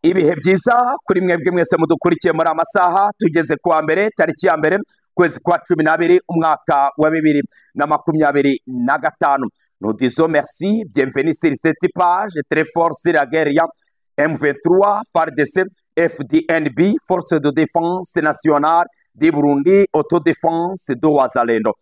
ibihe byiza kuri mwebwe mwese mudukurikiye muri amasaha tugeze kuwa mbere tariki ya mbere kwezi kwa 12 umwaka wa 2025. Nous disons merci, bienvenue sur cette page très forte sur la guerre M23, FARDC, FDNB, Force de défense nationale du Burundi, autodéfense de Wazalendo.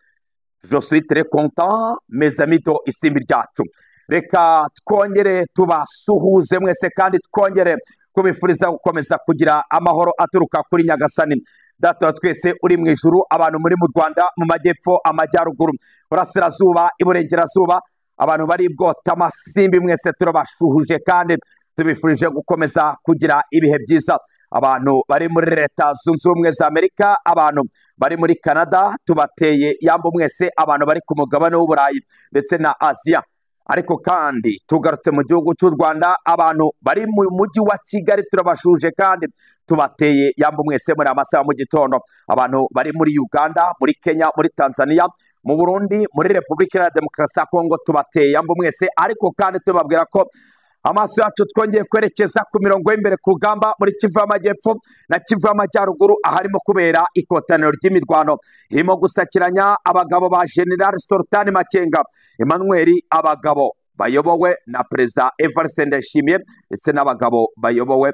Je suis très content, mes amis de Isimbi ryacu. Reka twongere tubasuhuze mwese kandi twongere kubifuriza gukomeza kugira amahoro aturuka kuri Nyagasani Data wa twese uri mu ijuru, abantu muri mu Rwanda, mu majyepfo, amajyaruguru, burasirazuba, iburengerazuba, abantu bari bwota amasimbi mwese turabashuhuje kandi tubifurije gukomeza kugira ibihe byiza. Abantu bari muri Leta Zunze Ubumwe za Amerika, abantu bari muri Canada, tubateye yambo mwese, abantu bari ku mugabane w'Uburayi ndetse na Aziya. Ariko kandi tugarutse mu gihugu cy'u Rwanda, abantu bari mu mujyi wa Kigali turabashuje kandi tubateye yambo mwese muri amasaha mu gitondo. Abantu bari muri Uganda, muri Kenya, muri Tanzania, mu Burundi, muri Repubulika ya Demokarasi ya Kongo tubateye yambo mwese. Ariko kandi tubabwira ko amaso yacu twongeye kwerekeza ku mirongo y'imbere ku rugamba muri Kivu y'Amajyepfo na Kivu y'Amajyaruguru, aharimo kubera ikotaniro ry'imirwano irimo gusakiranya abagabo ba General Sultan Makenga Emmanuel, abagabo bayobowe na Perezida Evariste Ndayishimiye ndetse n'abagabo bayobowe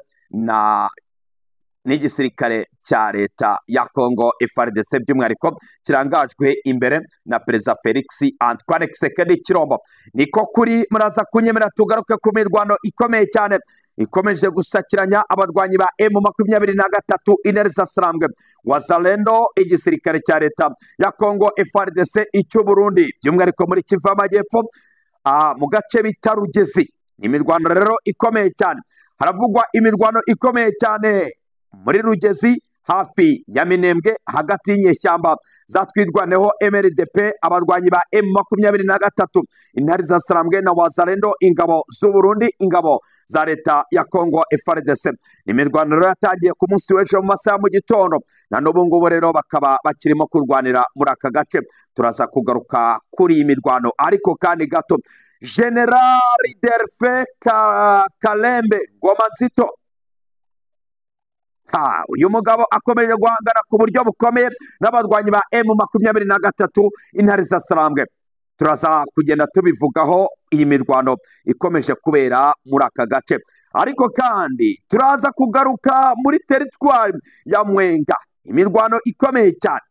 n'igisirikare cya leta ya Kongo FARDC, by'umwihariko kirangajwe imbere na Perezida Felix Antoine Tshisekedi Tshilombo. Niko kuri muraza kunyemera tugaruke ku mirwano ikomeye cyane ikomeje gusakiranya abarwanyi ba M23 Ineza Sarambwe Wazalendo, igisirikare cya leta ya Kongo FARDC, icyo Burundi, by'umwihariko muri Kivu y'Amajyepfo mu gace bita Rugezi. Imirwano rero ikomeye cyane, haravugwa imirwano ikomeye cyane muri Rugezi hafi ya Minembwe, hagati y'inyeshyamba zatwirwaneho MLDP, abarwanyi ba M23 Intare za Sarambwe na Wazalendo, ingabo z'u Burundi, ingabo za leta ya Kongo FARDC. Imirwano rero yatangiye ku munsi w'ejo mu masaha mu gitondo, na n'ubu ngubu rero bakaba bakirimo kurwanira muri aka gace. Turaza kugaruka kuri iyi mirwano, ariko kandi gato General Delphin Kalembe Ngoma Nzito, uyu mugabo akomeje guhangana ku buryo bukomeye n'abarwanyi ba M23 Intare za Sarambwe. Turaza kugenda tubivugaho iyi mirwano ikomeje kubera muri aka gace, ariko kandi turaza kugaruka muri teritwari ya Mwenga. Imirwano ikomeye cyane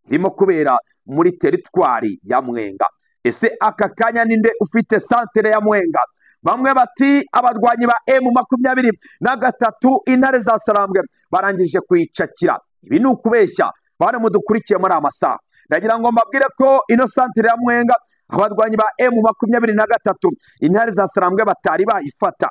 irimo kubera muri teritwari ya Mwenga. Ese aka kanya ninde ufite santere ya Mwenga? Bamwe bati abarwanyi ba M23 Intare za Sarambwe barangije kwicakira. Ibi ni ukubeshya, bane mudukurikiye muri amasaha. Ndagira ngo mbabwire ko ino santere ya Mwenga abarwanyi ba M23 Intare za Sarambwe batari bayifata.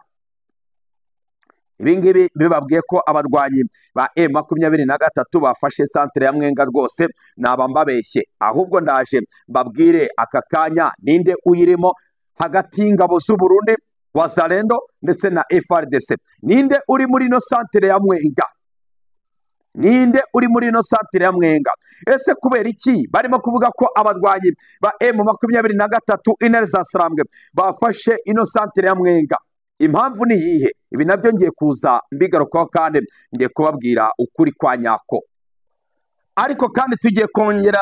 Ibingibi bibabwiye ko abarwanyi ba M23 bafashe santere ya Mwenga rwose naba mbabeshye. Ahubwo ndaje mbabwire aka kanya ninde uyirimo hagati y'ingabo z'u Burundi, Wazalendo ndetse na FARDC. Ninde uri muri no santere ya Mwenga? Ninde uri muri no santere ya Mwenga? Ese kubera iki barimo kuvuga ko abarwanyi ba M23 Intare za Sarambwe bafashe ino santere ya Mwenga? Impamvu ni iyihe? Ibi nabyo ngiye kuza mbigarukaho kandi ngiye kubabwira ukuri kwa nyako. Ariko kandi tugiye kongera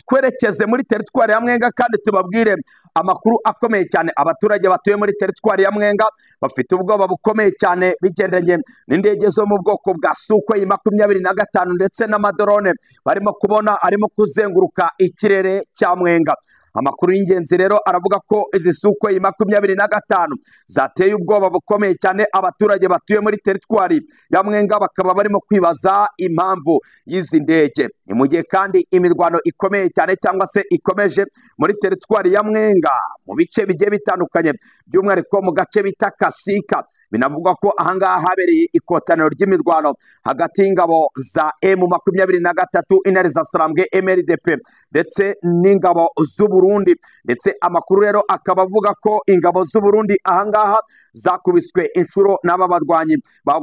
twerekeze muri teritwari ya Mwenga kandi tubabwire amakuru akomeye cyane. Abaturage batuye muri teritwari ya Mwenga bafite ubwoba bukomeye cyane bigendanye n'indege zo mu bwoko bwa Sukhoi 25 ndetse n'amadrone barimo kubona arimo kuzenguruka ikirere cya Mwenga. Amakuru y'ingenzi rero aravuga ko izi Sukhoi 25 zateye ubwoba bukomeye cyane abaturage batuye muri teritwari ya Mwenga, bakaba barimo kwibaza impamvu y'izi ndege. Ni mu gihe kandi imirwano ikomeye cyane cyangwa se ikomeje muri teritwari ya Mwenga mu bice bigiye bitandukanye, by'umwihariko mu gace bita Kasika. Binavugwa ko ahangaha habereye ikotaniro ry'imirwano hagati y'ingabo za M23 Intare za Sarambwe MLDP ndetse n'ingabo z'u Burundi. Ndetse amakuru rero akaba avuga ko ingabo z'u Burundi ahangaha zakubiswe inshuro n'aba barwanyi ba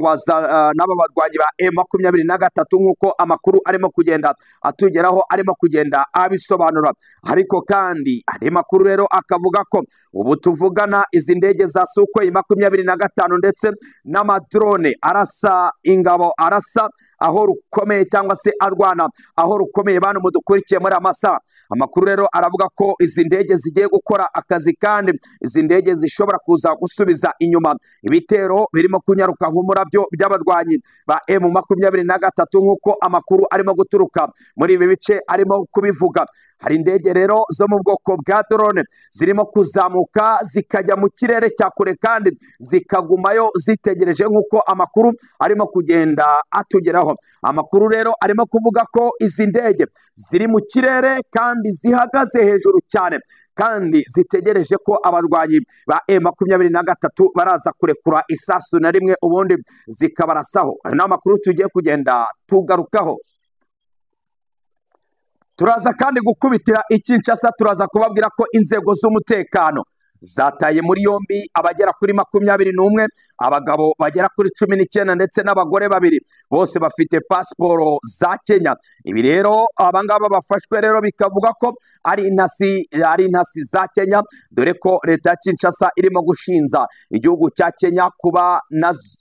M23 nk'uko amakuru arimo kugenda atugeraho, arimo kugenda abisobanura. Ariko kandi andi makuru rero akavuga ko ubu tuvugana izi ndege za Sukhoi 25 n'umutekano ndetse n'amadrone arasa ingabo, arasa aho rukomeye cyangwa se arwana aho rukomeye. Bantu mudukurikiye muri amasaha, amakuru rero aravuga ko izi ndege zigiye gukora akazi, kandi izi ndege zishobora kuza gusubiza inyuma ibitero birimo kunyaruka nk'umurabyo by'abarwanyi ba M23 nk'uko amakuru arimo guturuka muri ibi bice arimo kubivuga. Hari indege rero zo mu bwoko bwa drone zirimo kuzamuka zikajya mu kirere cya kure kandi zikagumayo zitegereje nk'uko amakuru arimo kugenda atugeraho. Amakuru rero arimo kuvuga ko izi ndege ziri mu kirere kandi zihagaze hejuru cyane, kandi zitegereje ko abarwanyi ba M23 baraza kurekura isasu na rimwe ubundi zikabarasaho. Ayo ni amakuru tugiye kugenda tugarukaho. Turaza kandi gukubitira Kinshasa, turaza kubabwira ko inzego z'umutekano zataye muri yombi abagera kuri 21, abagabo bagera kuri 19 ndetse n'abagore 2, bose bafite pasiporo za Kenya. Ibi rero abangaba bafashwe rero bikavuga ko ari intasi za Kenya, dore ko leta ya Kinshasa irimo gushinza igihugu cya Kenya kuba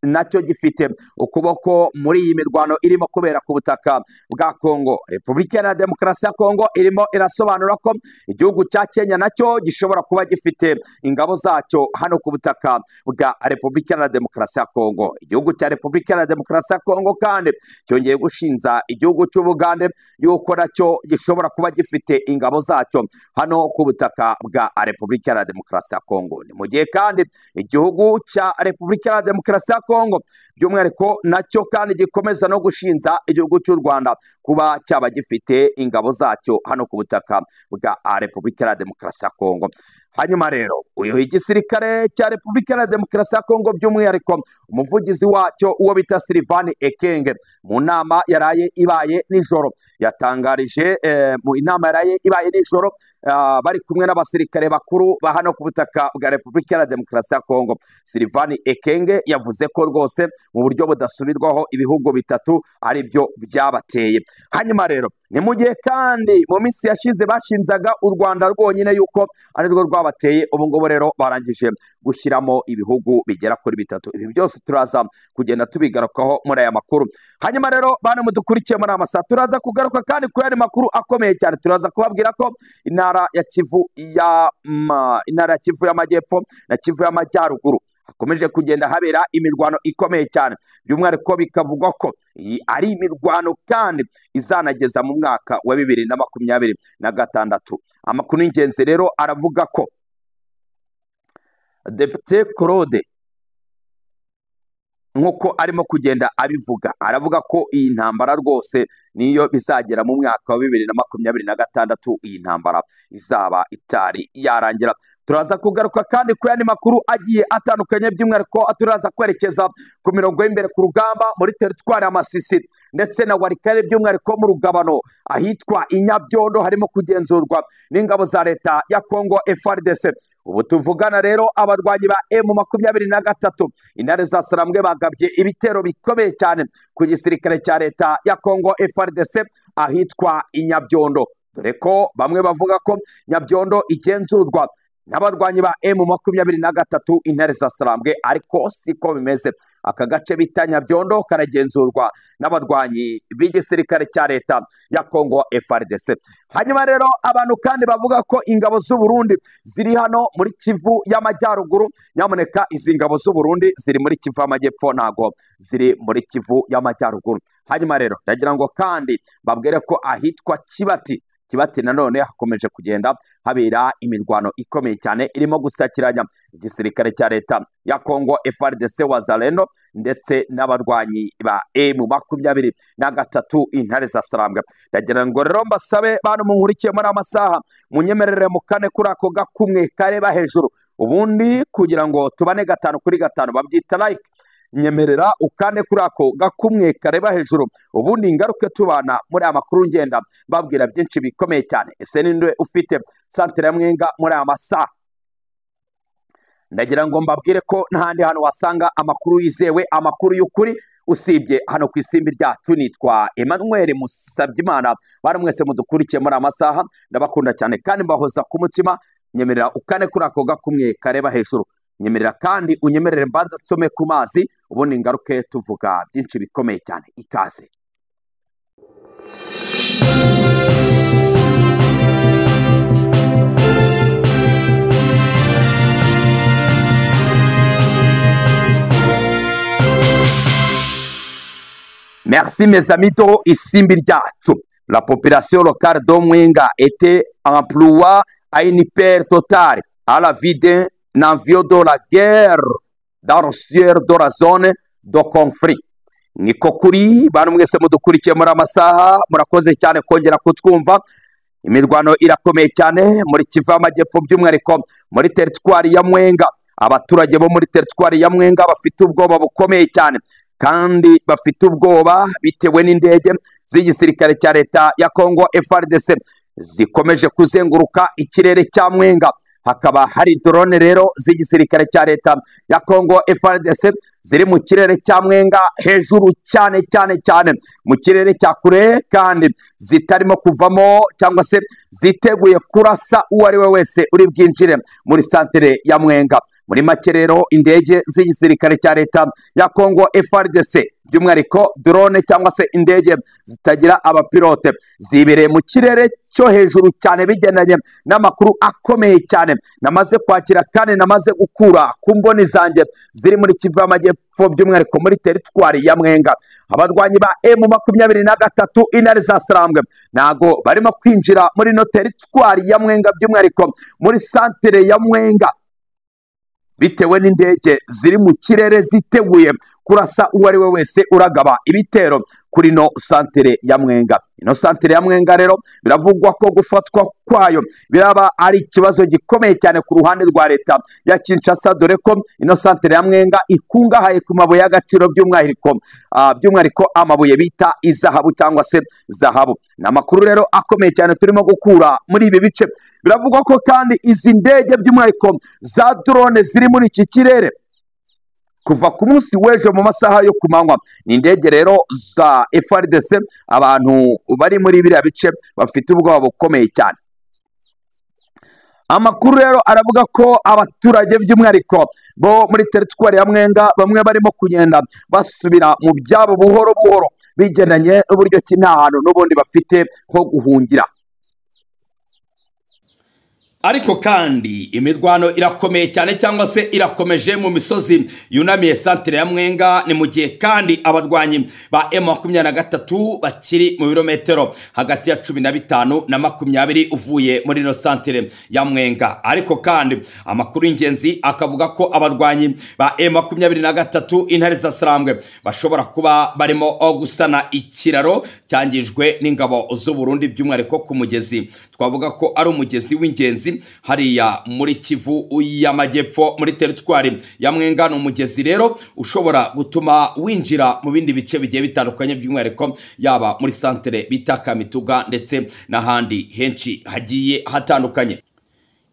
nacyo gifite ukuboko muri iyi mirwano irimo kubera ku butaka bwa Kongo. Repubulika ya Demokarasi ya Kongo irimo irasobanura ko igihugu cya Kenya nacyo gishobora kuba gifite ingabo zacyo hano ku butaka bwa Repubulika ya Demokarasi ya Kongo. Igihugu cya Repubulika ya Demokarasi ya Kongo kandi cyongeye gushinza igihugu cy'Ubugande yuko nacyo gishobora kuba gifite ingabo zacyo hano ku butaka bwa Repubulika ya Demokarasi ya Kongo. Ni mu gihe kandi igihugu cya Repubulika ya Demokarasi ya Kongo by'umwihariko nacyo kandi gikomeza no gushinza igihugu cy'u Rwanda kuba cyaba gifite ingabo zacyo hano ku butaka bwa Repubulika ya Demokarasi ya Kongo. Hanyuma rero uyu igisirikare cya Repubulika ya Demokarasi ya Kongo by'umwihariko umuvugizi wacyo uwo bita Sylvain Ekenge mu nama yaraye ibaye nijoro yatangarije mu inama yaraye ibaye nijoro bari kumwe n'abasirikare bakuru ba hano ku butaka bwa Repubulika ya Demokarasi ya Kongo. Sylvain Ekenge yavuze ko rwose mu buryo budasubirwaho ibihugu bitatu ari byo byabateye. Hanyuma rero ni mu gihe kandi mu minsi yashize bashinzaga u Rwanda rwonyine yuko ari rwo rwabateye, ubu ngubu rero barangije gushyiramo ibihugu bigera kuri bitatu. Ibi byose turaza kugenda tubigarukaho muri aya makuru. Hanyuma rero bana mudukurikiye muri amasaha, turaza kugaruka kandi ku yandi makuru akomeye cyane. Turaza kubabwira ko intara ya Kivu y'Amajyepfo na Kivu y'Amajyaruguru hakomeje kugenda habera imirwano ikomeye cyane, by'umwihariko bikavugwa ko iyi ari imirwano kandi izanageza mu mwaka wa 2026. Amakuru y'ingenzi rero aravuga ko Depite Claude nk'uko arimo kugenda abivuga, aravuga ko iyi ntambara rwose niyo bizagera mu mwaka wa 2026 iyi ntambara izaba itari yarangira. Turaza kugaruka kandi ku yandi makuru agiye atandukanye, by'umwihariko turaza kwerekeza ku mirongo y'imbere ku rugamba muri teritwari ya Masisi ndetse na Walikale, by'umwihariko mu rugabano ahitwa Inyabyondo harimo kugenzurwa n'ingabo za leta ya Kongo FARDC. Ubu tuvugana rero abarwanyi ba M23 intare za Sarambwe bagabye ibitero bikomeye cyane ku gisirikare cya leta ya Kongo FARDC ahitwa Inyabyondo, dore ko bamwe bavuga ko Nyabyondo igenzurwa n'abarwanyi ba M23 intare za Sarambwe, ariko siko bimeze. Aka gace bita Nyabyondo karagenzurwa n'abarwanyi b'igisirikare cya leta ya Kongo FARDC. Hanyuma rero abantu kandi bavuga ko ingabo z'u Burundi ziri hano muri Kivu y'Amajyaruguru. Nyamuneka izi ngabo z'u Burundi ziri muri Kivu y'Amajyepfo, ntago ziri muri Kivu y'Amajyaruguru. Hanyuma rero ndagira ngo kandi babwire ko ahitwa Kibati nanone hakomeje kugenda habera imirwano ikomeye cyane irimo gusakiranya igisirikare cya leta ya Kongo FARDC Wazalendo ndetse n'abarwanyi ba M23 intare za Sarambwe. Ndagira ngo rero mbasabe bantu munkurikiye muri amasaha munyemerere mukane kuri ako gakumwe kareba hejuru, ubundi kugira ngo tubane 5 kuri 5 babyita like. Nyemerera ukane kuri ako gakumwe kareba hejuru, ubundi ngaruke tubana muri amakuru ngenda babwira byinshi bikomeye cyane. Ese ninde ufite santere ya Mwenga muri amasaha? Ndagira ngo mbabwire ko ntahandi hano wasanga amakuru yizewe, amakuru y'ukuri usibye hano ku isimbi ryacu. Nitwa Emmanuel Musabyimana. Bari mwese mudukurikiye muri amasaha, ndabakunda cyane kandi mbahoza ku mutima. Nyemerera ukane kuri ako gakumwe kareba hejuru, nyemerera kandi unyemerere mbanza nsome ku mazi ubundi ngaruke tuvuga byinshi bikomeye cyane. Ikaze. Merci mes amis do isimbi ryacu. La population locale de Mwenga était en proie à une perte totale à la vie d'un envieux de la guerre dans le ciel de la zone de conflit. Niko kuri bantu mwese mudukurikiye muri amasaha, murakoze cyane kongera kutwumva. Imirwano irakomeye cyane muri Kivu y'Amajyepfo, by'umwihariko muri teritwari ya Mwenga. Abaturage bo muri teritwari ya Mwenga bafite ubwoba bukomeye cyane kandi bafite ubwoba bitewe n'indege z'igisirikare cya leta ya Congo FARDC zikomeje kuzenguruka ikirere cya Mwenga. Hakaba hari drone rero z'igisirikare cya leta ya Congo FARDC ziri mu kirere cya Mwenga hejuru cyane mu kirere cya kure, kandi zitarimo kuvamo cyangwa se ziteguye kurasa uwo ari we wese uri bwinjire muri santere ya Mwenga. Muri make rero indege z'igisirikare cya leta ya Congo FARDC by'umwihariko drone cyangwa se indege zitagira abapilote zibereye mu kirere cyo hejuru cyane, bigendanye n'amakuru akomeye cyane namaze kwakira kandi namaze gukura ku mboni zanjye ziri muri Kivu y'Amajyepfo, by'umwihariko muri teritwari ya Mwenga. Abarwanyi ba M23 intare za Sarambwe nago barimo kwinjira muri no teritwari ya Mwenga, by'umwihariko muri santere ya Mwenga, bitewe n'indege ziri mu kirere ziteguye kurasa uwo ari we wese uragaba ibitero kuri no santere ya Mwenga. Ino santere ya Mwenga rero biravugwa ko gufatwa kwayo biraba ari ikibazo gikomeye cyane ku ruhande rwa leta ya Kinshasa, dore ko ino santere ya Mwenga ikungahaye ku mabuye y'agaciro, by'umwihariko amabuye bita izahabu cyangwa se zahabu. N'amakuru rero akomeye cyane turimo gukura muri ibi bice. Biravugwa ko kandi izi ndege by'umwihariko za drone ziri muri iki kirere kuva ku munsi w'ejo mu masaha yo kumanywa, ni indege rero za FARDC. Abantu bari muri biriya bice bafite ubwoba bukomeye cyane. Amakuru rero aravuga ko abaturage by'umwihariko bo muri teritwari ya Mwenga bamwe barimo kugenda basubira mu byabo buhoro buhoro, bigendanye n'uburyo ki nta hantu n'ubundi bafite ho guhungira. Ariko kandi imirwano irakomeye cyane cyangwa se irakomeje mu misozi yunamiye santere ya Mwenga, ni mu gihe kandi abarwanyi ba M23 bakiri mu birometero hagati ya 15 na 20 uvuye muri no santere ya Mwenga. Ariko kandi amakuru y'ingenzi akavuga ko abarwanyi ba M23 intare za Sarambwe bashobora kuba barimo gusana ikiraro cyangijwe n'ingabo z'u Burundi, by'umwihariko ku mugezi twavuga ko ari umugezi w'ingenzi hariya muri Kivu y'Amajyepfo muri teritwari ya Mwenga. Ni umugezi rero ushobora gutuma winjira mu bindi bice bigiye bitandukanye, by'umwihariko yaba muri santere bita Kamituga ndetse n'ahandi henshi hagiye hatandukanye.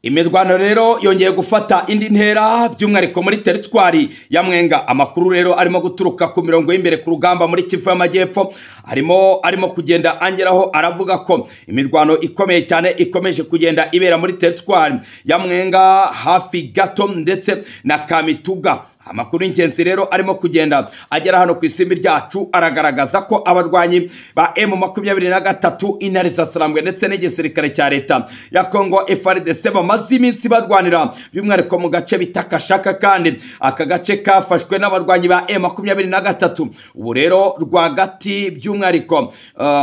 Imirwano rero yongeye gufata indi ntera, by'umwihariko muri teritwari ya Mwenga. Amakuru rero arimo guturuka ku mirongo y'imbere ku rugamba muri Kivu y'Amajyepfo arimo kugenda angeraho, aravuga ko imirwano ikomeye cyane ikomeje kugenda ibera muri teritwari ya Mwenga hafi gato ndetse na Kamituga. Amakuru y'ingenzi rero arimo kugenda agera hano ku isimbi ryacu aragaragaza ko abarwanyi ba M23 intare za Sarambwe ndetse n'igisirikare cya leta ya Congo FARDC bamaze iminsi barwanira, by'umwihariko mu gace bita Kashaka, kandi aka gace kafashwe n'abarwanyi ba M23. Ubu rero rwagati by'umwihariko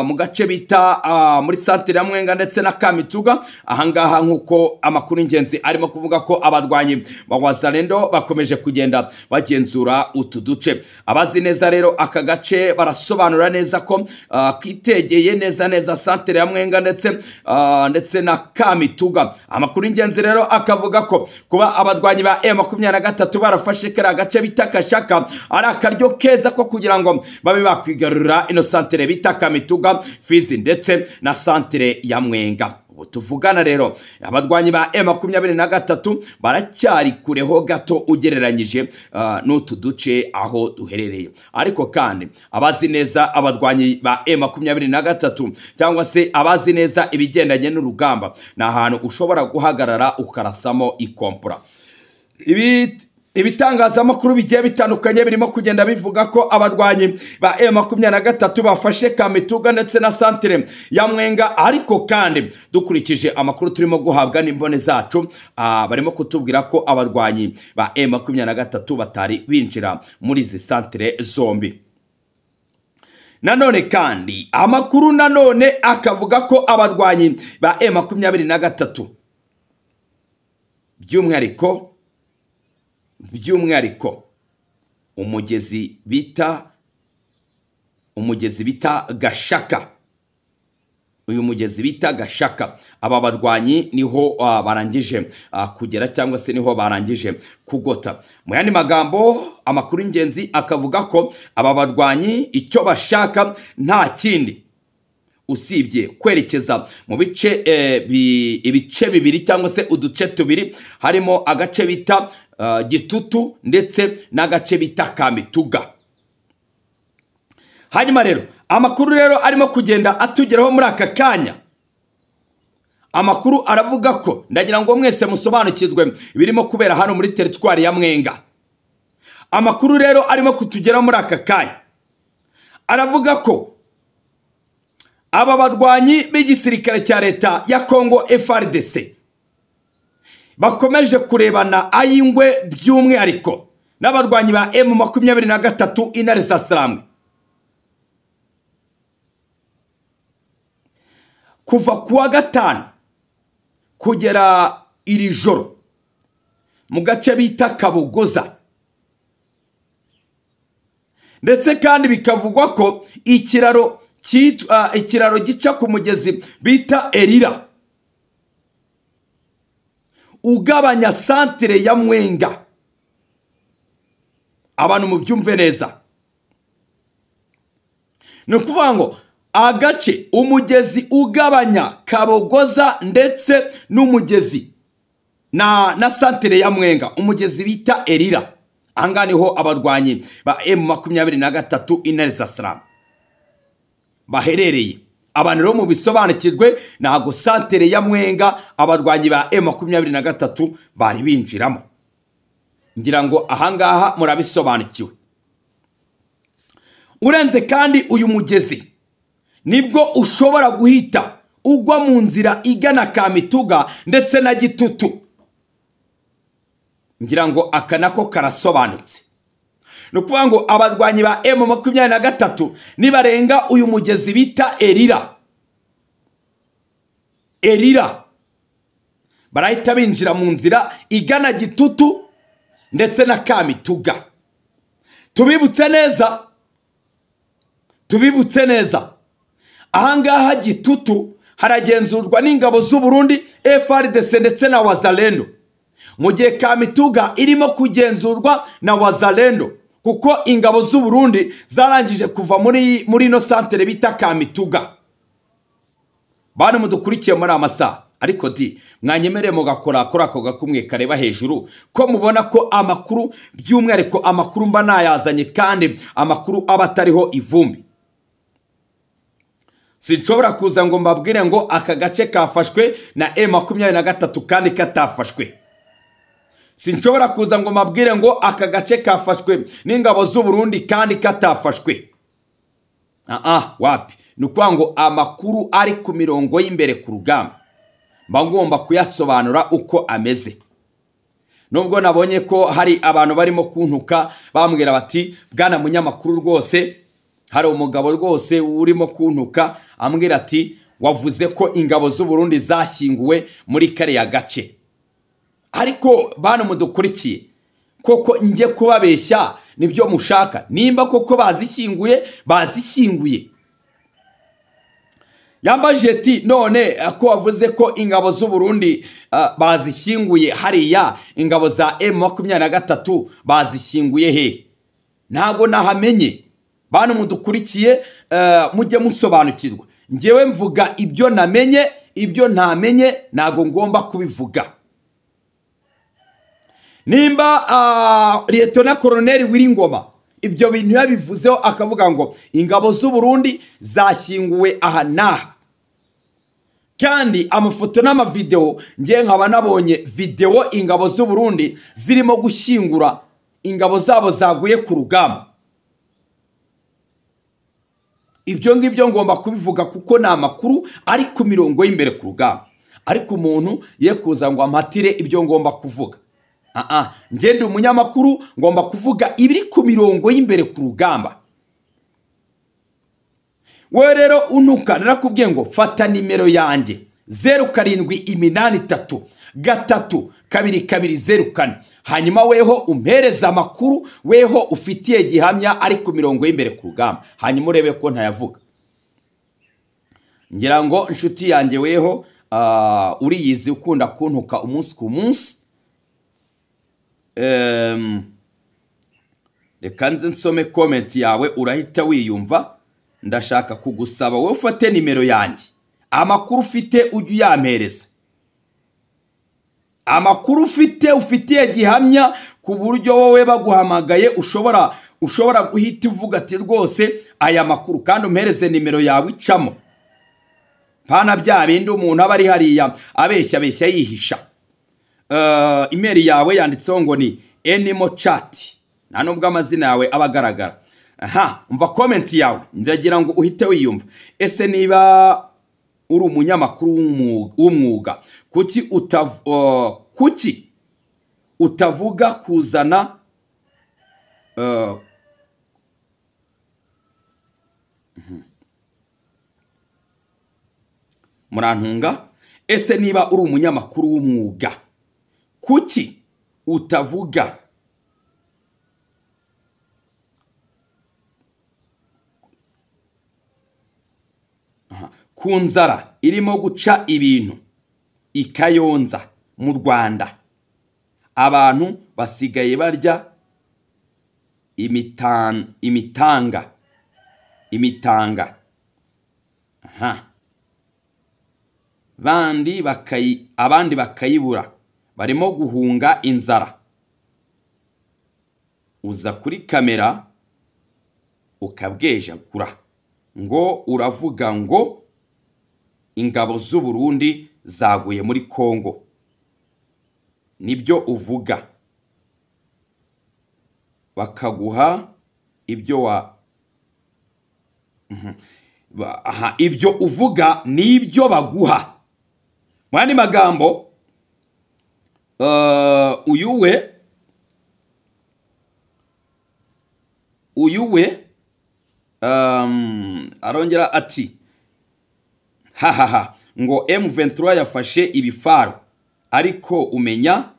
mu gace bita muri santere ya Mwenga ndetse na Kamituga, ahangaha nk'uko amakuru y'ingenzi arimo kuvuga ko abarwanyi ba Wazalendo bakomeje kugenda bagenzura utu duce. Abazi neza rero aka gace barasobanura neza ko kitegeye neza santere ya Mwenga ndetse na Kamituga. Amakuru y'ingenzi rero akavuga ko kuba abarwanyi ba M23 barafashe kara gace bita Kashaka ari akaryo keza ko kugira ngo babe bakwigarurira ino santere bita Kamituga, Fizi ndetse na santere ya Mwenga. Tuvugana rero abarwanyi ba M23 baracyari kureho gato ugereranyije n'utu duce aho duherereye. Ariko kandi abazi neza abarwanyi ba M23 cyangwa se abazi neza ibigendanye n'urugamba, na ahantu ushobora guhagarara ukarasamo ikompora. Ibi ibitangazamakuru bigiye bitandukanye birimo kugenda bivuga ko abarwanyi ba M23 bafashe Kamituga ndetse na santere ya Mwenga, ariko kandi dukurikije amakuru turimo guhabwa n'imbone zacu barimo kutubwira ko abarwanyi ba M23 batari binjira muri izi santere zombi. Nanone kandi amakuru nanone akavuga ko abarwanyi ba M23 by'umwihariko umugezi bita Gashaka, uyu mugezi bita Gashaka, aba barwanyi niho barangije kugera cyangwa se niho barangije kugota. Mu yandi magambo amakuru ingenzi akavuga ko aba barwanyi icyo bashaka nta kindi usibye kwerekeza mu ibice bibiri cyangwa se uduce tubiri, harimo agace bita Gitutu ndetse n'agace bita Kamituga. Hanyuma rero amakuru rero arimo kugenda atugeraho muri aka kanya, amakuru aravuga ko, ndagira ngo mwese musobanukirwe birimo kubera hano muri teritwari ya Mwenga. Amakuru rero arimo kutugeraho muri aka kanya aravuga ko aba barwanyi b'igisirikare cya leta ya Congo FARDC bakomeje kurebana ayingwe by'umwihariko n'abarwanyi ba M23 Intare za Sarambwe. Kuva kuwa gatanu kugera iri joro mu gace bita Kabogoza, ndetse kandi bikavugwa ko ikiraro gica ku mugezi bita Erira ugabanya santere ya Mwenga. Abantu mubyumve neza, ni ukuvuga ngo agace umugezi ugabanya Kabogoza ndetse n'umugezi na santere ya Mwenga, umugezi bita Erira, anga niho abarwanyi ba M23 Intare za Sarambwe baherereye. Abantu rero mu bisobanukirwe ntago santere ya Mwenga abarwanyi ba M23 bari binjiramo. Ngira ngo ahangaha murabisobanukiwe. Urenze kandi uyu mugezi nibwo ushobora guhita ugwa mu nzira igana Kamituga ndetse na Gitutu. Ngira ngo aka nako karasobanutse. No kuvuga ngo abarwanyi ba M23 nibarenga uyu mugezi bita Erira barahita binjira mu nzira igana Gitutu ndetse na Kamituga. Tubibutse neza ahangaha Gitutu haragenzurwa n'ingabo z'u Burundi FARDC ndetse na Wazalendo, mu gihe Kamituga irimo kugenzurwa na Wazalendo kuko ingabo z'u Burundi zarangije kuva muri no santere bita Kamituga. Bana mudukurikiye muri amasaha, ariko mwanyemereye mugakora ako gakumwe kareba hejuru ko mubona ko amakuru by'umwihariko amakuru mba nayazanye kandi amakuru aba atariho ivumbi. Sinshobora kuza ngo mbabwire ngo aka gace kafashwe na M23 kandi katafashwe. Sinshobora kuza ngo mbabwire ngo aka gace kafashwe n'ingabo z'u Burundi kandi katafashwe. Wapi? Nukuvuga ngo amakuru ari ku mirongo y'imbere ku rugamba mba ngomba kuyasobanura uko ameze. Nubwo nabonye ko hari abantu barimo kuntuka bambwira bati, bwana munyamakuru rwose hari umugabo rwose urimo kuntuka ambwira ati wavuze ko ingabo z'u Burundi zashyinguwe muri kariya gace. Ariko bana mudukurikiye, koko ngiye kubabeshya nibyo mushaka? Nimba koko bazishyinguye yambaje ati none ko wavuze ko ingabo z'u Burundi bazishyinguye hariya, ingabo za M23 bazishyinguye he? Ntago nahamenye. Bana mudukurikiye mujye musobanukirwa. Ngewe mvuga ibyo namenye, ibyo ntamenye nago ngomba kubivuga. Nimba Lieutenant Colonel Wiringoma ibyo bintu yabivuzeho akavuga ngo ingabo z'u Burundi zashyinguwe aha naha, kandi amafoto n'amavideo ngiye nkaba nabonye video ingabo z'u Burundi zirimo gushyingura ingabo zabo zaguye ku rugamba. Ibyo ngibyo ngomba kubivuga kuko ni amakuru ari ku mirongo y'imbere ku rugamba. Ariko umuntu ye kuza ngo amatire ibyo ngomba kuvuga. Ngende umunyamakuru ngomba kuvuga ibiri ku mirongo y'imbere ku rugamba. We rero unuka narakubwiye ngo fata nimero yanjye 0783322204, hanyuma weho umpereza amakuru weho ufitiye gihamya ari ku mirongo y'imbere ku rugamba, hanyuma urebe ko ntayavuga. Ngira ngo inshuti yanjye weho uriyizi ukunda kuntuka umunsi ku munsi. Reka nze nsome comment yawe urahita wiyumva. Ndashaka kugusaba wowe ufate nimero yanjye, amakuru ufite ujye uyampereza, amakuru ufitiye gihamya ku buryo wowe baguhamagaye ushobora guhita uvuga ati rwose aya makuru, kandi umpereze nimero yawe icamo. Pana bya bindi umuntu aba ari hariya abeshya yihisha. Email yawe yanditseho ngo ni Enimochat, nta nubwo amazina yawe aba agaragara. Umva comment yawe ndagira ngo uhite wiyumva. Ese niba uri umunyamakuru w'umwuga, kuki utavuga kuzana murantunga? Ese niba uri umunyamakuru w'umwuga, kuki utavuga ku nzara irimo guca ibintu i Kayonza mu Rwanda? Abantu basigaye barya imitanga. Abandi bakayibura, barimo guhunga inzara. Uza kuri kamera ukabwejagura ngo uravuga ngo ingabo z'u Burundi zaguye muri Kongo. Nibyo uvuga, bakaguha ibyo ibyo uvuga nibyo baguha. Mwani magambo uyuwe arongera ati ngo M23 yafashe ibifaru, ariko umenya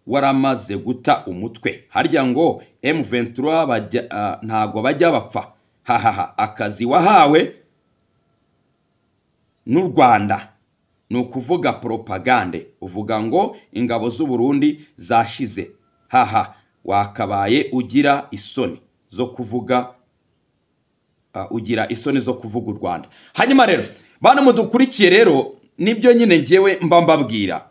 waramaze guta umutwe. Harya ngo M23 ntago bajya bapfa. Akazi wahawe n'u Rwanda ni ukuvuga propagande. Uvuga ngo ingabo z'u Burundi zashize. Wakabaye ugira isoni zo kuvuga u Rwanda. Hanyuma rero bana mudukurikiye rero, nibyo nyine ngewe mbabwira.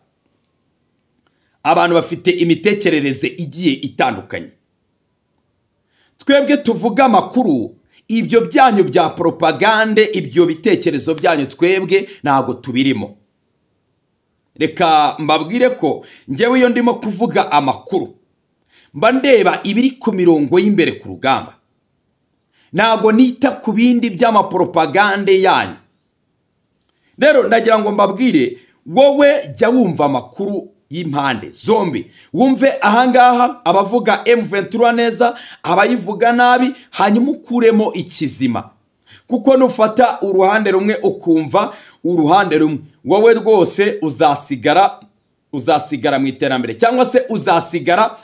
Abantu bafite imitekerereze igiye itandukanye. Twebwe tuvuga amakuru, ibyo byanyu bya propagande, ibyo bitekerezo byanyu twebwe ntago tubirimo. Reka mbabwire ko ngewe iyo ndimo kuvuga amakuru mba ndeba ibiri ku mirongo y'imbere ku rugamba. Ntago nita ku bindi by'amapropagande yanyu. Rero ndagira ngo mbabwire, wowe jya wumva amakuru y'impande zombi. Wumve ahangaha abavuga M23 neza, abayivuga nabi, hanyuma ukuremo ikizima. Kuko nufata uruhande rumwe ukumva uruhande rumwe, wowe rwose uzasigara mu iterambere, cyangwa se uzasigara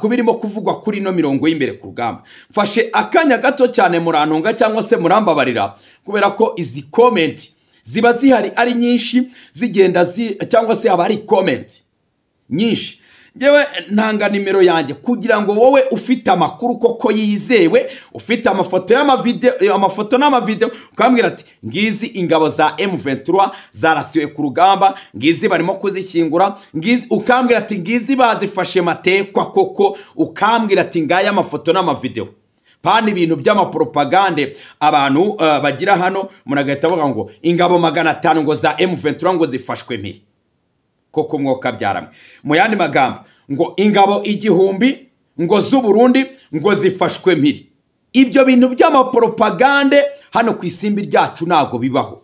kubirimo kuvugwa kuri no mirongo y'imbere ku rugamba. Mfashe akanya gato cyane murantunga cyangwa se murambabarira, kubera ko izi comment ziba zihari ari nyinshi, zigenda cyangwa se aba ari comment nyinshi. Ngewe ntanga nimero yanjye kugira ngo wowe ufite amakuru koko yizewe, ufite amafoto n'amavideo, ukambwira ati ngizi ingabo za M23 zarasiwe ku rugamba, ngizi barimo kuzishyingura, ngizi, ukambwira ati ngizi bazifashe matekwa koko, ukambwira ati ngaya amafoto n'amavideo. Pani ibintu by'amapropagande abantu bagira hano, munagahita bavuga ngo ingabo 500 ngo za M23 ngo zifashwe mpiri. Koko mwoka byaramwe. Mu yandi magambo ngo ingabo 1000 ngo z'u Burundi ngo zifashwe mpiri. Ibyo bintu by'amapropagande hano ku isimbi ryacu ntago bibaho.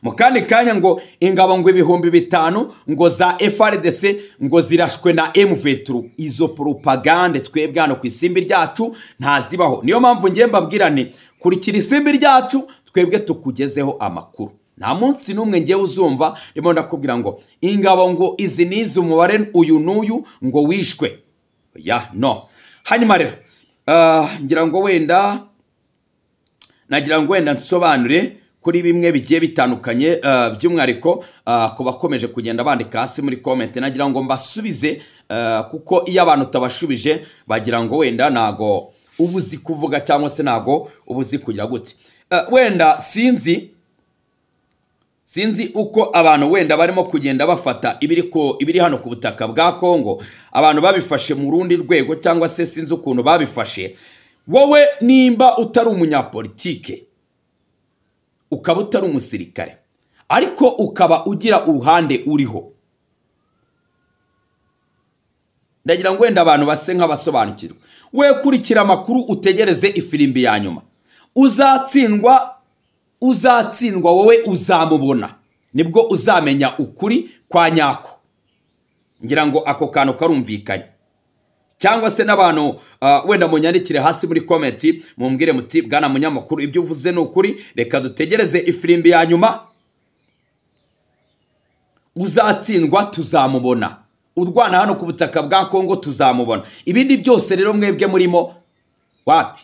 Mu kandi kanya ngo ingabo ngo 5,000 ngo za FRDC ngo zirashwe na M23. Izo propagande twebwe hano ku isimbi ryacu ntazibaho. Niyo mpamvu ngiye mbabwirane kurikira isimbi ryacu twebwe tukugezeho amakuru. Nta munsi numwe ngiye uzumva rimo ndakubwira ngo ingabo ngo izi nizi umubare uyu n'uyu ngo wishwe. Ya no. Hanyuma rero nagira ngo wenda nsobanure kuri bimwe bigiye bitandukanye by'umwariko ku bakomeje kugenda bandika hasi muri comment. Nagira ngo mbasubize kuko iyo abantu tabashubije bagira ngo wenda nago ubuzi kuvuga cyangwa se nago ubuzi kugira gute. Wenda sinzi uko abantu wenda barimo kugenda bafata ibiri hano ku butaka bwa Kongo, abantu babifashe mu rundi rwego cyangwa se sinzi ukuntu babifashe. Wowe nimba utari umunyapolitike, ukaba utari umusirikare, ariko ukaba ugira uruhande uriho, ndagira ngo wenda abantu base nk'abasobanukirwa. We kurikira amakuru utegereze ifirimbi ya nyuma. Uzatsindwa wowe uzamubona, nibwo uzamenya ukuri kwa nyako. Ngira ngo ako kantu karumvikanye. Cyangwa se n'abantu wenda munyandikire hasi muri comment mumbwire muti bwana munyamakuru ibyo uvuze ni ukuri, reka dutegereze ifirimbi ya nyuma. Uzatsindwa tuzamubona, urwana hano ku butaka bwa Kongo tuzamubona. Ibindi byose rero mwebwe murimo wapi,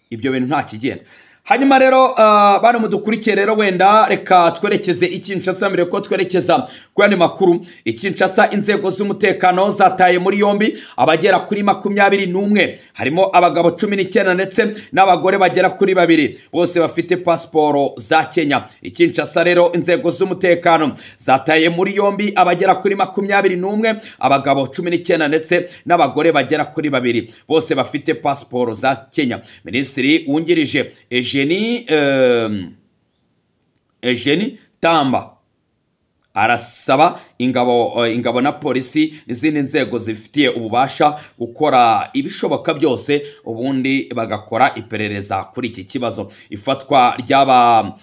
ibyo bintu nta kigenda. Hanyuma rero bana mudukurikiye rero wenda reka twerekeze Kinshasa. Mbere ko twerekeza ku yandi makuru, Kinshasa inzego z'umutekano zataye muri yombi abagera kuri 21, harimo abagabo 19 ndetse n'abagore bagera kuri 2, bose bafite pasiporo za Kenya. Kinshasa rero inzego z'umutekano zataye muri yombi abagera kuri 21, abagabo 19 ndetse n'abagore bagera kuri 2, bose bafite pasiporo za Kenya. Minisitiri wungirije Eugenie Tamba arasaba ingabo na polisi n'izindi nzego zifitiye ububasha gukora ibishoboka byose ubundi bagakora iperereza kuri iki kibazo. Ifatwa ry'aba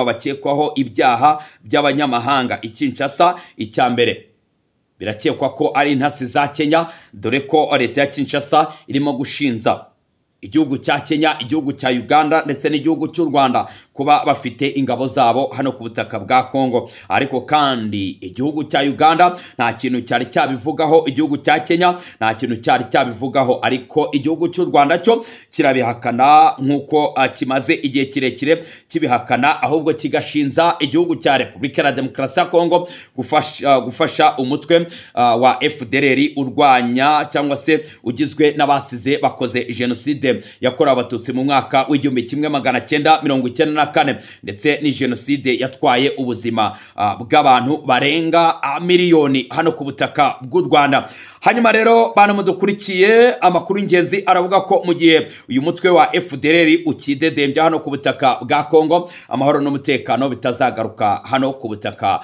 bakekwaho ibyaha by'abanyamahanga Kinshasa, icyambere birakekwa ko ari intasi za Kenya, dore ko leta ya Kinshasa irimo gushinza igihugu cya Kenya, igihugu cya Uganda ndetse n'igihugu cy'u Rwanda kuba bafite ingabo zabo hano ku butaka bwa Kongo. Ariko kandi igihugu cya Uganda nta kintu cyari cyabivugaho, igihugu cya Kenya nta kintu cyari cyabivugaho, ariko igihugu cy'u Rwanda cyo kirabihakana nk'uko kimaze igihe kirekire kibihakana, ahubwo kigashinza igihugu cya Repubulika ya Demokarasi ya Kongo gufasha umutwe wa FDLR urwanya cyangwa se ugizwe n'abasize bakoze jenoside yakorewe abatutsi mu mwaka w'1994 ndetse ni jenoside yatwaye ubuzima bw'abantu barenga miliyoni hano ku butaka bw'u Rwanda. Hanyuma rero bana mudukurikiye, amakuru ingenzi aravuga ko mu gihe uyu mutwe wa FDLR ukidedembya hano ku butaka bwa Kongo, amahoro n'umutekano bitazagaruka hano ku butaka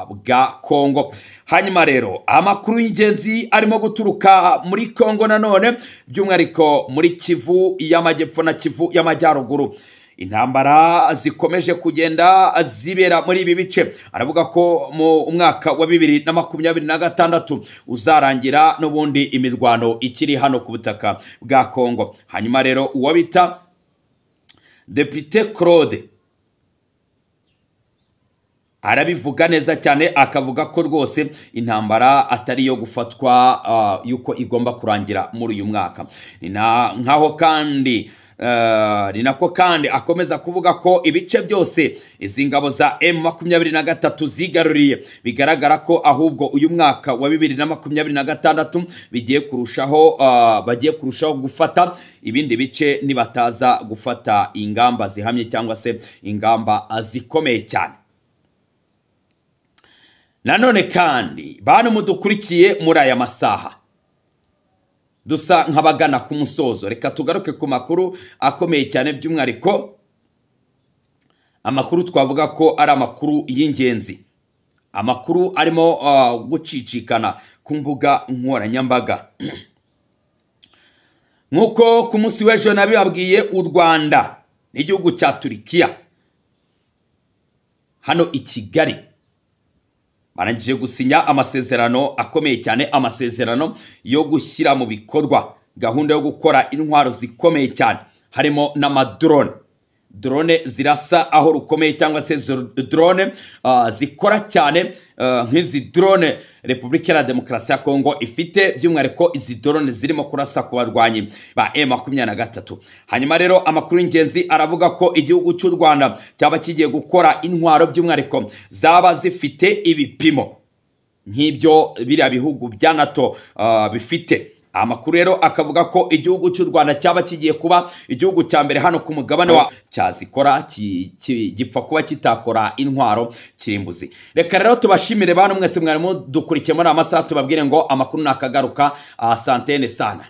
bwa Kongo. Hanyuma rero amakuru y'ingenzi arimo guturuka muri Kongo nanone, by'umwariko muri Kivu y'Amajyepfo na Kivu y'Amajyaruguru. Intambara zikomeje kugenda zibera muri ibi bice. Aravuga ko mu mwaka wa 2026 uzarangira n'ubundi imirwano ikiri hano ku butaka bwa Kongo. Hanyuma rero uwo bita Depite Claude arabivuga neza cyane, akavuga ko rwose intambara atari yo gufatwa yuko igomba kurangira muri uyu mwaka. Ni nako kandi akomeza kuvuga ko ibice byose izi ngabo za M23 zigaruriye bigaragara ko ahubwo uyu mwaka wa 2026 bagiye kurushaho gufata ibindi bice nibataza gufata ingamba zihamye cyangwa se ingamba zikomeye cyane. Nanone kandi bantu mudukurikiye muri aya masaha, dusa nk'abagana ku musozo, reka tugaruke ku makuru akomeye cyane, by'umwariko amakuru twavuga ko ari amakuru y'ingenzi, amakuru arimo gucicikana ku mbuga nkoranyambaga. Nk'uko ku munsi w'ejo nabibabwiye, u Rwanda n'igihugu cya Turikiya hano i Kigali barangije gusinya amasezerano akomeye cyane, amasezerano yo gushyira mu bikorwa gahunda yo gukora intwaro zikomeye cyane, harimo n'amadrone. Drone zirasa aho rukomeye, cyangwa se drone zikora cyane nk'izi drone Repubulika ya Demokarasi ya Kongo ifite, by'umwihariko izi drone zirimo kurasa ku barwanyi ba M23. Hanyuma rero amakuru y'ingenzi aravuga ko igihugu cy'u Rwanda cyaba kigiye gukora intwaro, by'umwihariko zaba zifite ibipimo nk'ibyo biriya bihugu bya NATO bifite. Amakuru rero akavuga ko igihugu cy'u Rwanda cyaba kigiye kuba igihugu cya mbere hano ku mugabane wa cyazikora, gipfa kuba kitakora intwaro kirimbuzi. Reka rero tubashimire bantu mwese mwarimo dukurikiye muri amasaha, tubabwire ngo amakuru nakagaruka. Asantene sana.